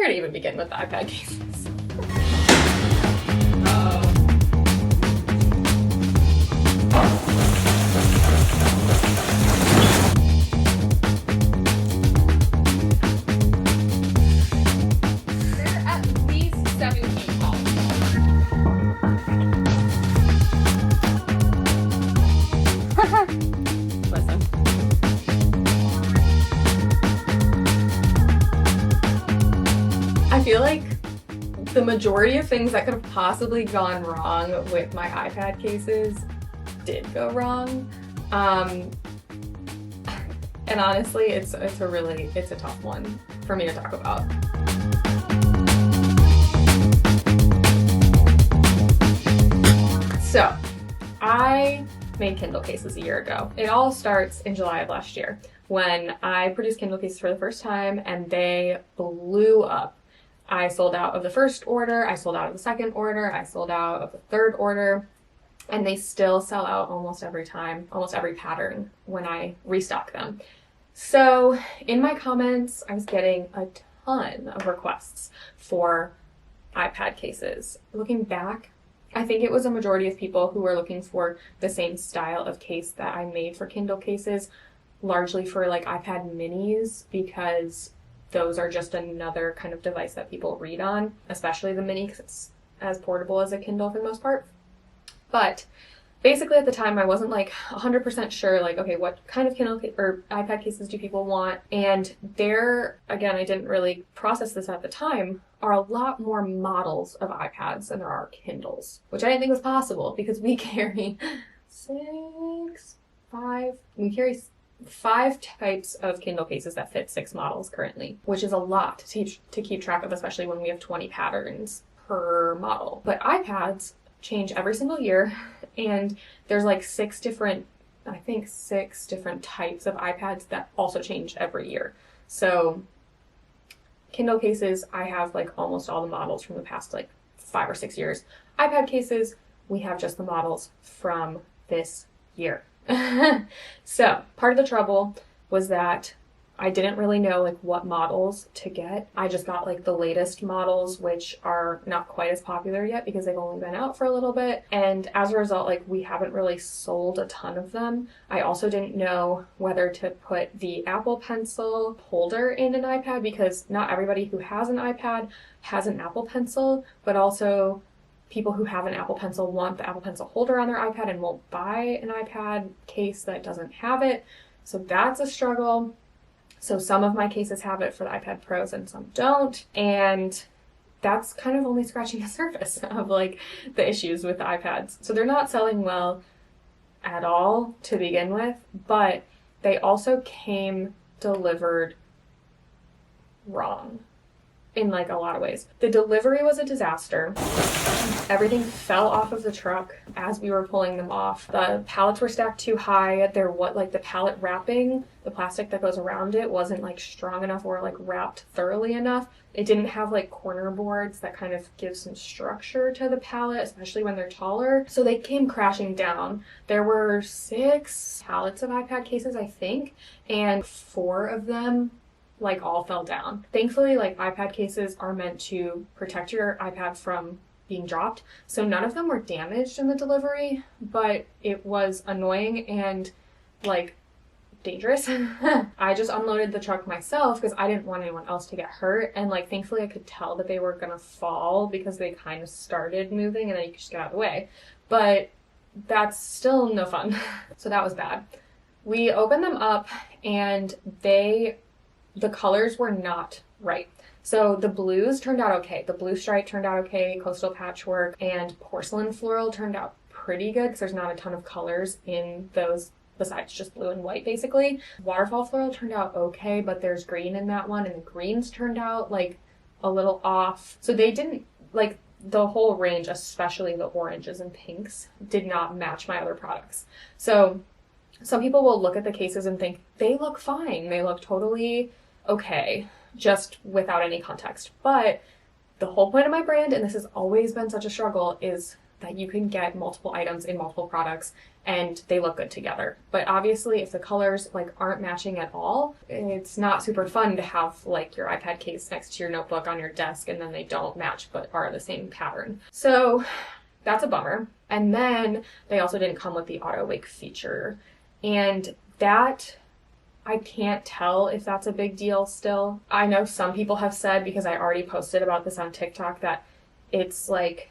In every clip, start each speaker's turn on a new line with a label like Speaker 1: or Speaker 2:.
Speaker 1: Where to even begin with the iPad cases? They're at least 7 feet tall. Listen. I feel like the majority of things that could have possibly gone wrong with my iPad cases did go wrong. And honestly, it's a tough one for me to talk about. So, I made Kindle cases a year ago. It all starts in July of last year when I produced Kindle cases for the first time and they blew up. I sold out of the first order, I sold out of the second order, I sold out of the third order, and they still sell out almost every time, almost every pattern when I restock them. So in my comments, I was getting a ton of requests for iPad cases. Looking back, I think it was a majority of people who were looking for the same style of case that I made for Kindle cases, largely for like iPad minis, because those are just another kind of device that people read on, especially the mini because it's as portable as a Kindle for the most part. But basically at the time I wasn't like 100% sure, like, okay, what kind of Kindle or iPad cases do people want? And there, again, I didn't really process this at the time, are a lot more models of iPads than there are Kindles, which I didn't think was possible because we carry five types of Kindle cases that fit 6 models currently, which is a lot to keep track of, especially when we have 20 patterns per model. But iPads change every single year, and there's like 6 different types of iPads that also change every year. So Kindle cases, I have like almost all the models from the past like 5 or 6 years. iPad cases, we have just the models from this year. So part of the trouble was that I didn't really know like what models to get. I just got like the latest models, which are not quite as popular yet because they've only been out for a little bit. And as a result, like we haven't really sold a ton of them. I also didn't know whether to put the Apple Pencil holder in an iPad because not everybody who has an iPad has an Apple Pencil, but also people who have an Apple Pencil want the Apple Pencil holder on their iPad and won't buy an iPad case that doesn't have it. So that's a struggle. So some of my cases have it for the iPad Pros and some don't. And that's kind of only scratching the surface of like the issues with the iPads. So they're not selling well at all to begin with, but they also came delivered wrong in like a lot of ways. The delivery was a disaster. Everything fell off of the truck as we were pulling them off. The pallets were stacked too high. The pallet wrapping, the plastic that goes around it wasn't like strong enough or like wrapped thoroughly enough. It didn't have like corner boards that kind of give some structure to the pallet, especially when they're taller. So they came crashing down. There were 6 pallets of iPad cases, I think, and 4 of them like all fell down. Thankfully, like iPad cases are meant to protect your iPad from being dropped. So none of them were damaged in the delivery, but it was annoying and like dangerous. I just unloaded the truck myself because I didn't want anyone else to get hurt. And like thankfully I could tell that they were gonna fall because they kind of started moving and then you could just get out of the way. But that's still no fun. So that was bad. We opened them up and the colors were not right. So the blues turned out okay. The blue stripe turned out okay. Coastal patchwork and porcelain floral turned out pretty good because there's not a ton of colors in those besides just blue and white basically. Waterfall floral turned out okay, but there's green in that one and the greens turned out like a little off. So they didn't like the whole range, especially the oranges and pinks, did not match my other products. So some people will look at the cases and think they look fine. They look totally okay, just without any context. But the whole point of my brand, and this has always been such a struggle, is that you can get multiple items in multiple products and they look good together. But obviously if the colors like aren't matching at all, it's not super fun to have like your iPad case next to your notebook on your desk and then they don't match but are the same pattern. So that's a bummer. And then they also didn't come with the autowake feature. And that, I can't tell if that's a big deal still. I know some people have said, because I already posted about this on TikTok, that it's like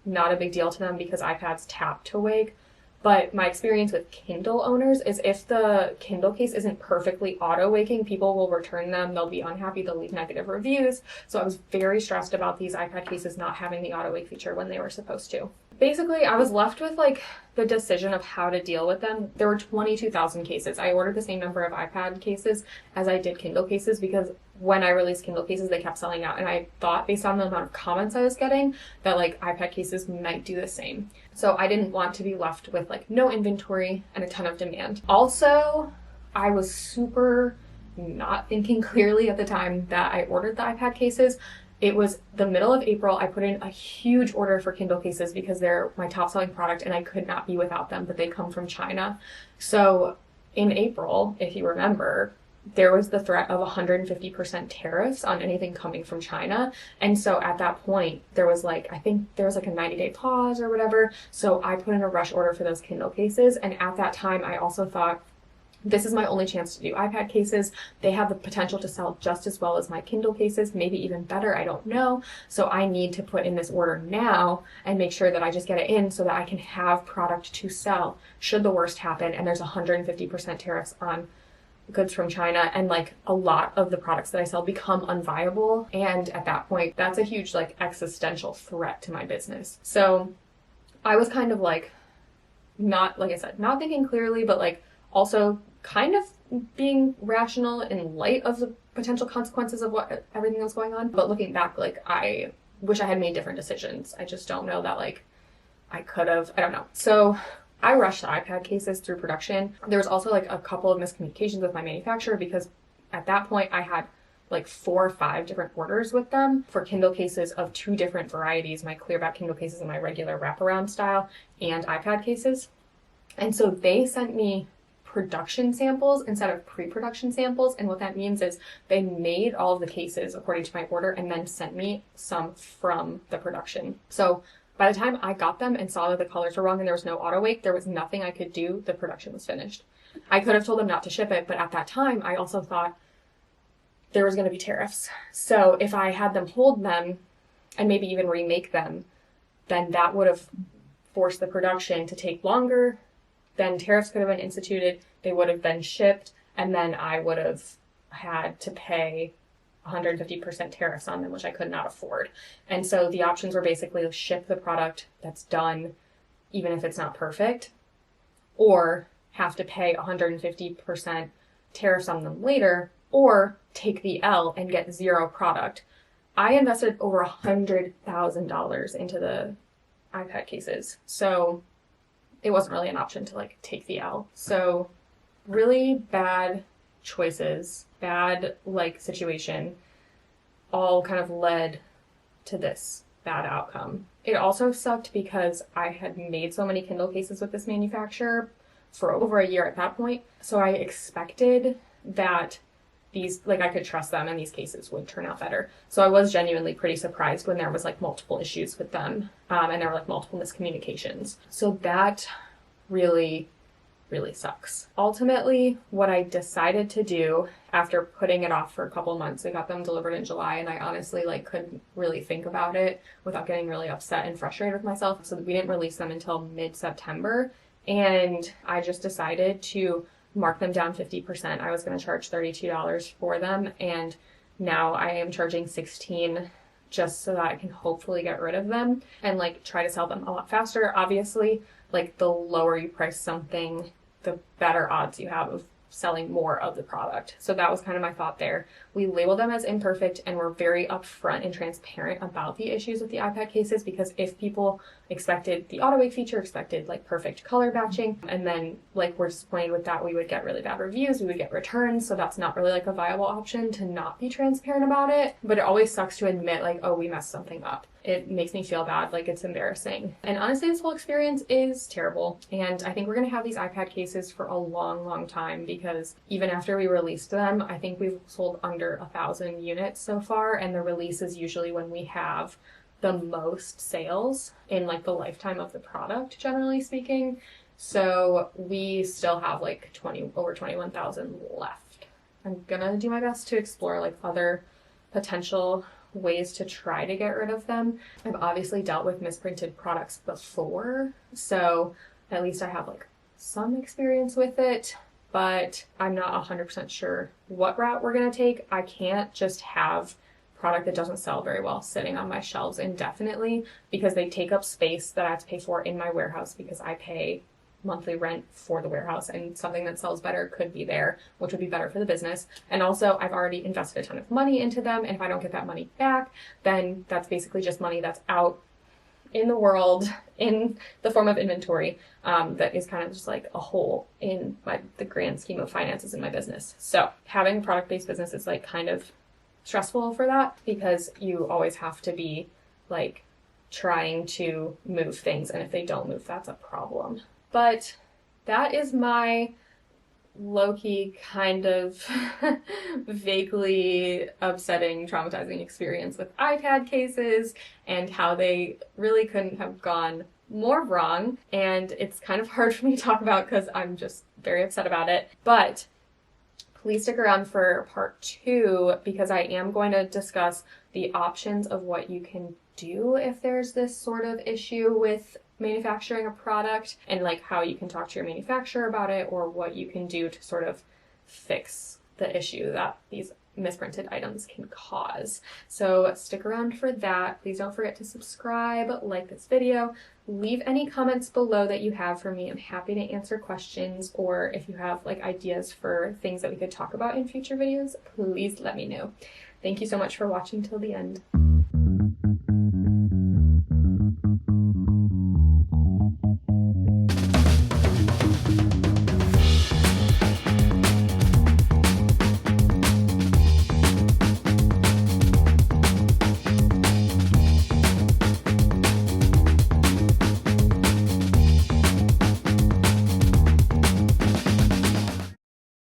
Speaker 1: not a big deal to them because iPads tap to wake. But my experience with Kindle owners is if the Kindle case isn't perfectly auto-waking, people will return them, they'll be unhappy, they'll leave negative reviews. So I was very stressed about these iPad cases not having the auto-wake feature when they were supposed to. Basically, I was left with like the decision of how to deal with them. There were 22,000 cases. I ordered the same number of iPad cases as I did Kindle cases because when I released Kindle cases, they kept selling out. And I thought, based on the amount of comments I was getting, that like iPad cases might do the same. So I didn't want to be left with like no inventory and a ton of demand. Also, I was super not thinking clearly at the time that I ordered the iPad cases. It was the middle of April. I put in a huge order for Kindle cases because they're my top selling product and I could not be without them, but they come from China. So in April, if you remember, there was the threat of 150% tariffs on anything coming from China. And so at that point, there was like, I think there was like a 90-day pause or whatever. So I put in a rush order for those Kindle cases. And at that time, I also thought, this is my only chance to do iPad cases. They have the potential to sell just as well as my Kindle cases, maybe even better, I don't know. So I need to put in this order now and make sure that I just get it in so that I can have product to sell should the worst happen and there's 150% tariffs on goods from China and like a lot of the products that I sell become unviable. And at that point, that's a huge like existential threat to my business. So I was kind of like, not, like I said, not thinking clearly, but like also kind of being rational in light of the potential consequences of everything that was going on. But looking back, like I wish I had made different decisions. I just don't know that like I could have, I don't know. So I rushed the iPad cases through production. There was also like a couple of miscommunications with my manufacturer because at that point I had like 4 or 5 different orders with them for Kindle cases of 2 different varieties, my clearback Kindle cases and my regular wraparound style and iPad cases. And so they sent me production samples instead of pre-production samples. And what that means is they made all of the cases according to my order and then sent me some from the production. So by the time I got them and saw that the colors were wrong and there was no auto wake, there was nothing I could do. The production was finished. I could have told them not to ship it, but at that time I also thought there was going to be tariffs. So if I had them hold them and maybe even remake them, then that would have forced the production to take longer. Then tariffs could have been instituted, they would have been shipped, and then I would have had to pay 150% tariffs on them, which I could not afford. And so the options were basically ship the product that's done, even if it's not perfect, or have to pay 150% tariffs on them later, or take the L and get 0 product. I invested over $100,000 into the iPad cases. So it wasn't really an option to like take the L. So really bad choices, bad like situation, all kind of led to this bad outcome. It also sucked because I had made so many Kindle cases with this manufacturer for over a year at that point. So I expected that these, like I could trust them and these cases would turn out better. So I was genuinely pretty surprised when there was like multiple issues with them and there were like multiple miscommunications. So that really sucks. Ultimately, what I decided to do after putting it off for a couple months, I got them delivered in July and I honestly like couldn't really think about it without getting really upset and frustrated with myself. So we didn't release them until mid-September and I just decided to mark them down 50%. I was going to charge $32 for them and now I am charging $16 just so that I can hopefully get rid of them and like try to sell them a lot faster. Obviously, like the lower you price something, the better odds you have of selling more of the product. So that was kind of my thought there. We labeled them as imperfect and we're very upfront and transparent about the issues with the iPad cases, because if people expected the autowake feature, expected like perfect color matching, and then like we're disappointed with that, we would get really bad reviews, we would get returns. So that's not really like a viable option to not be transparent about it. But it always sucks to admit like, oh, we messed something up. It makes me feel bad, like it's embarrassing. And honestly, this whole experience is terrible. And I think we're gonna have these iPad cases for a long, long time, because even after we released them, I think we've sold under 1,000 units so far. And the release is usually when we have the most sales in like the lifetime of the product, generally speaking. So we still have like over 21,000 left. I'm gonna do my best to explore like other potential ways to try to get rid of them. I've obviously dealt with misprinted products before, so at least I have like some experience with it, but I'm not 100% sure what route we're gonna take. I can't just have product that doesn't sell very well sitting on my shelves indefinitely, because they take up space that I have to pay for in my warehouse, because I pay monthly rent for the warehouse, and something that sells better could be there, which would be better for the business. And also I've already invested a ton of money into them, and if I don't get that money back, then that's basically just money that's out in the world in the form of inventory, that is kind of just like a hole in the grand scheme of finances in my business. So having a product-based business is like kind of stressful for that, because you always have to be like trying to move things, and if they don't move, that's a problem. But that is my low-key kind of vaguely upsetting, traumatizing experience with iPad cases, and how they really couldn't have gone more wrong. And it's kind of hard for me to talk about because I'm just very upset about it. But please stick around for part 2, because I am going to discuss the options of what you can do if there's this sort of issue with manufacturing a product, and like how you can talk to your manufacturer about it, or what you can do to sort of fix the issue that these misprinted items can cause. So stick around for that. Please don't forget to subscribe, like this video, leave any comments below that you have for me. I'm happy to answer questions, or if you have like ideas for things that we could talk about in future videos, please let me know. Thank you so much for watching till the end.